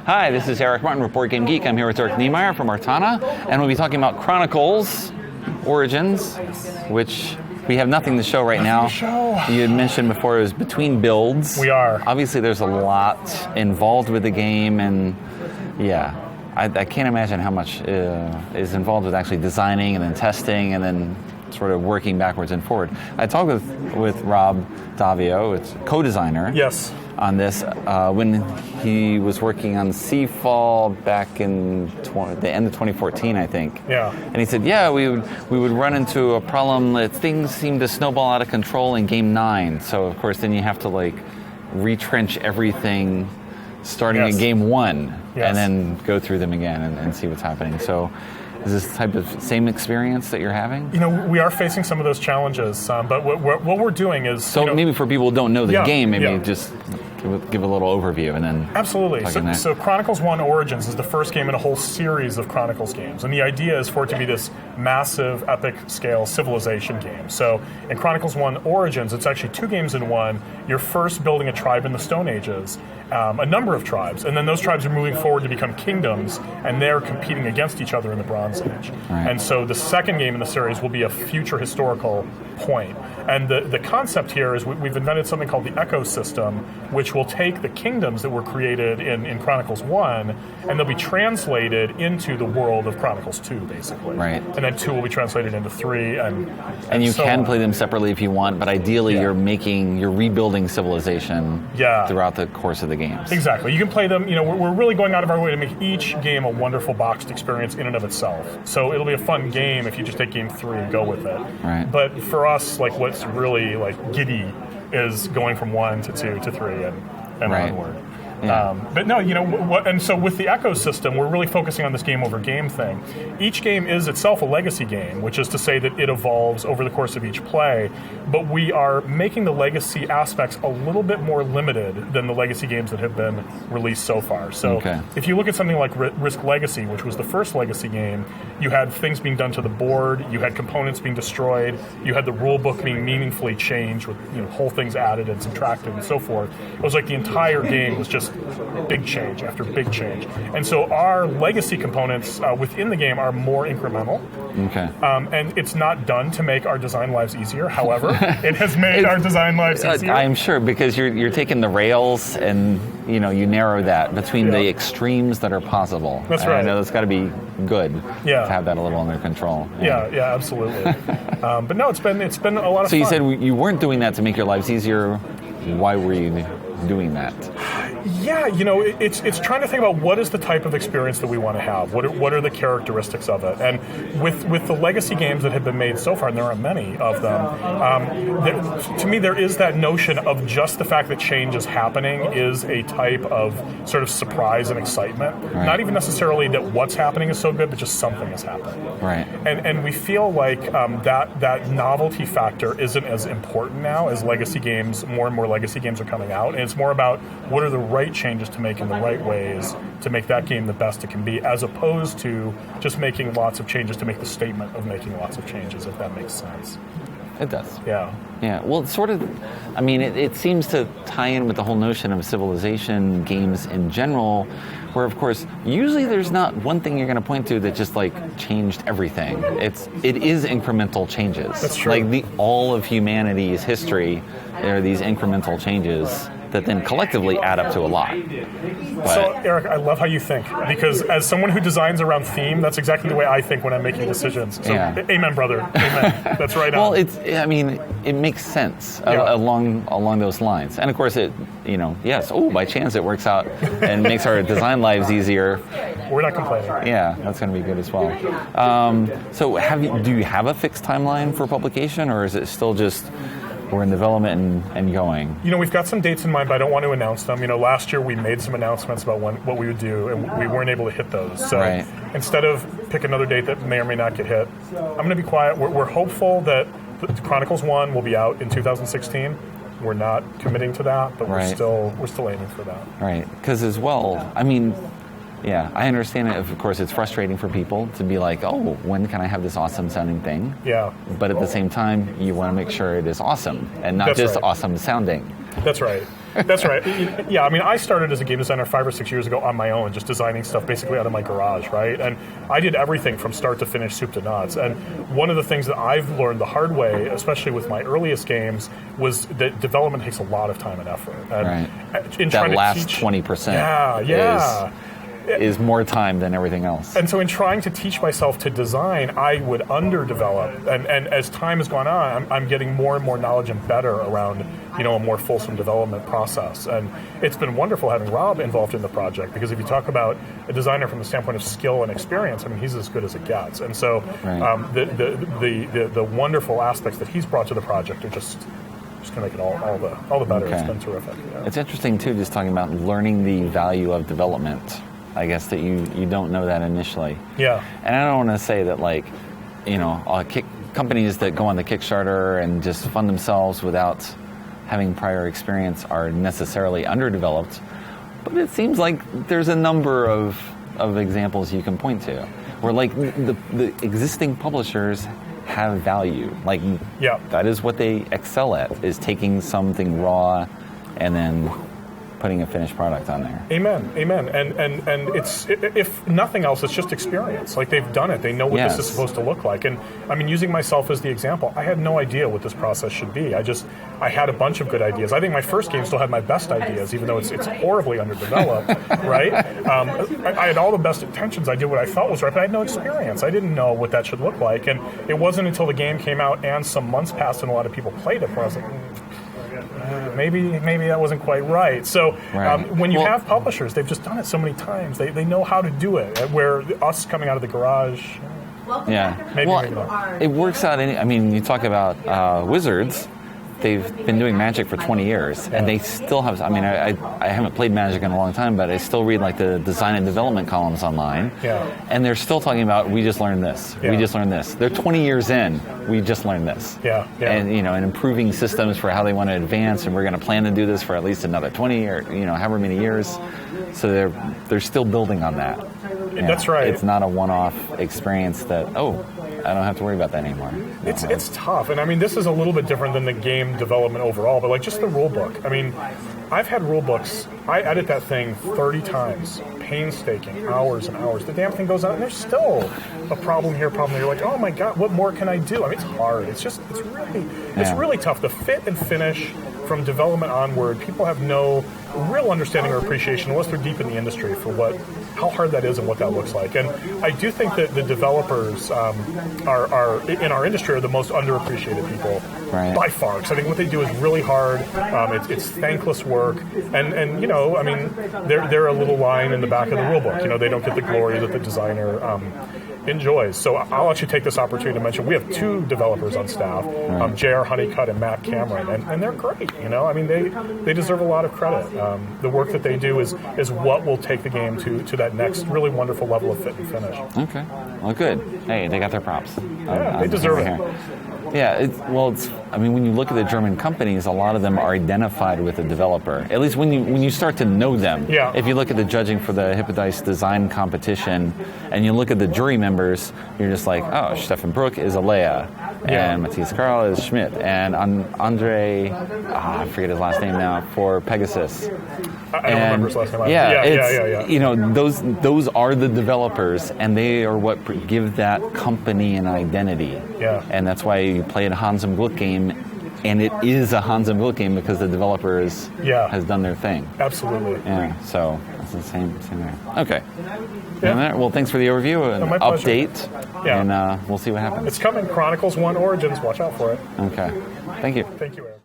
Hi, this is Eric Martin with BoardGameGeek. I'm here with Dirk Niemeyer from Artana, and we'll be talking about Chronicles Origins, which we have nothing to show right now. You had mentioned before it was between builds. We are. Obviously, there's a lot involved with the game, and yeah, I can't imagine how much is involved with actually designing and then testing and then sort of working backwards and forward. I talked with Rob Davio, it's co-designer. Yes. On this when he was working on Seafall back in the end of 2014, I think. Yeah. And he said, yeah, we would run into a problem that things seemed to snowball out of control in Game 9. So, of course, then you have to, like, retrench everything starting in Game 1 and then go through them again and see what's happening. So is this type of same experience that you're having? You know, we are facing some of those challenges, but what we're doing is... So maybe for people who don't know the game, maybe just give a little overview and then... Absolutely. So Chronicles 1 Origins is the first game in a whole series of Chronicles games. And the idea is for it to be this massive, epic-scale civilization game. So in Chronicles 1 Origins, it's actually 2 games in one. You're first building a tribe in the Stone Ages, a number of tribes, and then those tribes are moving forward to become kingdoms, and they're competing against each other in the Bronze Age. Right. And so the second game in the series will be a future historical point. And the concept here is we've invented something called the ecosystem, which will take the kingdoms that were created in Chronicles 1, and they'll be translated into the world of Chronicles 2, basically. Right. And then 2 will be translated into 3, and you can on. Play them separately if you want, but ideally you're rebuilding civilization throughout the course of the games. Exactly. You can play them, we're really going out of our way to make each game a wonderful boxed experience in and of itself. So it'll be a fun game if you just take game 3 and go with it. Right. But for us, like, what's really like giddy is going from 1 to 2 to 3 and onward. Yeah. But no, and so with the ecosystem, we're really focusing on this game over game thing. Each game is itself a legacy game, which is to say that it evolves over the course of each play, but we are making the legacy aspects a little bit more limited than the legacy games that have been released so far. So if you look at something like Risk Legacy, which was the first legacy game, you had things being done to the board, you had components being destroyed, you had the rule book being meaningfully changed with whole things added and subtracted and so forth. It was like the entire game was just big change after big change. And so our legacy components within the game are more incremental. Okay. And it's not done to make our design lives easier. However, it has made our design lives easier. I'm sure, because you're taking the rails and you narrow that between the extremes that are possible. That's right. I know that's got to be good to have that a little under control. Yeah, absolutely. But no, it's been a lot of fun. So you said you weren't doing that to make your lives easier. Why were you doing that? Yeah, it's trying to think about what is the type of experience that we want to have. What are the characteristics of it? And with the legacy games that have been made so far, and there are many of them, to me there is that notion of just the fact that change is happening is a type of sort of surprise and excitement. Right. Not even necessarily that what's happening is so good, but just something is happening. Right. And we feel like that novelty factor isn't as important now as legacy games. More and more legacy games are coming out, and it's more about what are the right changes to make in the right ways to make that game the best it can be, as opposed to just making lots of changes to make the statement of making lots of changes, if that makes sense. It does. Yeah. Well, it's sort of, it seems to tie in with the whole notion of civilization games in general, where, of course, usually there's not one thing you're going to point to that just, like, changed everything. It is incremental changes. That's true. Like, all of humanity's history, there are these incremental changes that then collectively add up to a lot. So, Eric, I love how you think, because as someone who designs around theme, that's exactly the way I think when I'm making decisions. So, amen, brother. Amen. That's right on. Well, it makes sense along those lines. And of course, by chance it works out and makes our design lives easier. We're not complaining. Yeah, that's going to be good as well. So do you have a fixed timeline for publication, or is it still just we're in development and going? We've got some dates in mind, but I don't want to announce them. Last year we made some announcements about what we would do, and we weren't able to hit those. So instead of pick another date that may or may not get hit, I'm going to be quiet. We're hopeful that Chronicles 1 will be out in 2016. We're not committing to that, but we're still aiming for that. Right, because as well, I understand it. Of course, it's frustrating for people to be like, oh, when can I have this awesome sounding thing? Yeah. But at the same time, you want to make sure it is awesome and not awesome sounding. That's right. That's right. Yeah, I mean, I started as a game designer 5 or 6 years ago on my own, just designing stuff basically out of my garage, right? And I did everything from start to finish, soup to nuts. And one of the things that I've learned the hard way, especially with my earliest games, was that development takes a lot of time and effort. And in that last teach, 20% is more time than everything else. And so in trying to teach myself to design, I would underdevelop. And as time has gone on, I'm getting more and more knowledge and better around, a more fulsome development process. And it's been wonderful having Rob involved in the project, because if you talk about a designer from the standpoint of skill and experience, I mean, he's as good as it gets. And so the wonderful aspects that he's brought to the project are just going to make it all the better. It's been terrific. Yeah. It's interesting, too, just talking about learning the value of development. I guess that you don't know that initially. Yeah. And I don't want to say that, like, companies that go on the Kickstarter and just fund themselves without having prior experience are necessarily underdeveloped, but it seems like there's a number of examples you can point to where, like, the existing publishers have value. Like, that is what they excel at, is taking something raw and then putting a finished product on there. Amen. And it's, if nothing else, it's just experience. Like, they've done it. They know what this is supposed to look like. And I mean, using myself as the example, I had no idea what this process should be. I had a bunch of good ideas. I think my first game still had my best ideas, even though it's horribly underdeveloped, right? I had all the best intentions. I did what I thought was right, but I had no experience. I didn't know what that should look like. And it wasn't until the game came out and some months passed and a lot of people played it where I was like, maybe that wasn't quite right. So when you have publishers, they've just done it so many times. They know how to do it. Where us coming out of the garage, maybe not. It works out. You talk about Wizards. They've been doing Magic for 20 years, and they still have. I mean, I haven't played Magic in a long time, but I still read like the design and development columns online, and they're still talking about, we just learned this, we just learned this. They're 20 years in, we just learned this, and and improving systems for how they want to advance, and we're going to plan to do this for at least another 20 or however many years. So they're still building on that. That's right. It's not a one-off experience that I don't have to worry about that anymore. It's tough, and I mean, this is a little bit different than the game development overall, but like just the rule book. I mean, I've had rule books, I edit that thing 30 times, painstaking, hours and hours. The damn thing goes out, and there's still a problem here, You're like, oh my God, what more can I do? I mean, it's hard. It's really tough. The fit and finish from development onward, people have no real understanding or appreciation unless they're deep in the industry for how hard that is and what that looks like. And I do think that the developers are in our industry are the most underappreciated people by far. Because I think what they do is really hard. It's thankless work, and I mean, they're a little line in the back of the rule book. They don't get the glory that the designer enjoys. So I'll actually take this opportunity to mention we have 2 developers on staff, J.R. Honeycutt and Matt Cameron, and they're great. I mean, they deserve a lot of credit. The work that they do is what will take the game to that next really wonderful level of fit and finish. Okay, well, good. Hey, they got their props. They deserve it. Yeah, when you look at the German companies, a lot of them are identified with a developer. At least when you start to know them. Yeah. If you look at the judging for the Hippodice design competition, and you look at the jury members, you're just like, oh, Stefan Bruck is Alea, and Matthias Karl is Schmidt, and Andre, I forget his last name now, for Pegasus. I don't remember his last name. Yeah. Those are the developers, and they are what give that company an identity. Yeah. And that's why you play a Hans im Glück game, and it is a Hans im Glück game because the developers has done their thing. Absolutely. Yeah. So it's the same there. Okay. Yeah. Well, thanks for the overview and update. Yeah. And we'll see what happens. It's coming. Chronicles 1 Origins. Watch out for it. Okay. Thank you. Thank you, Aaron.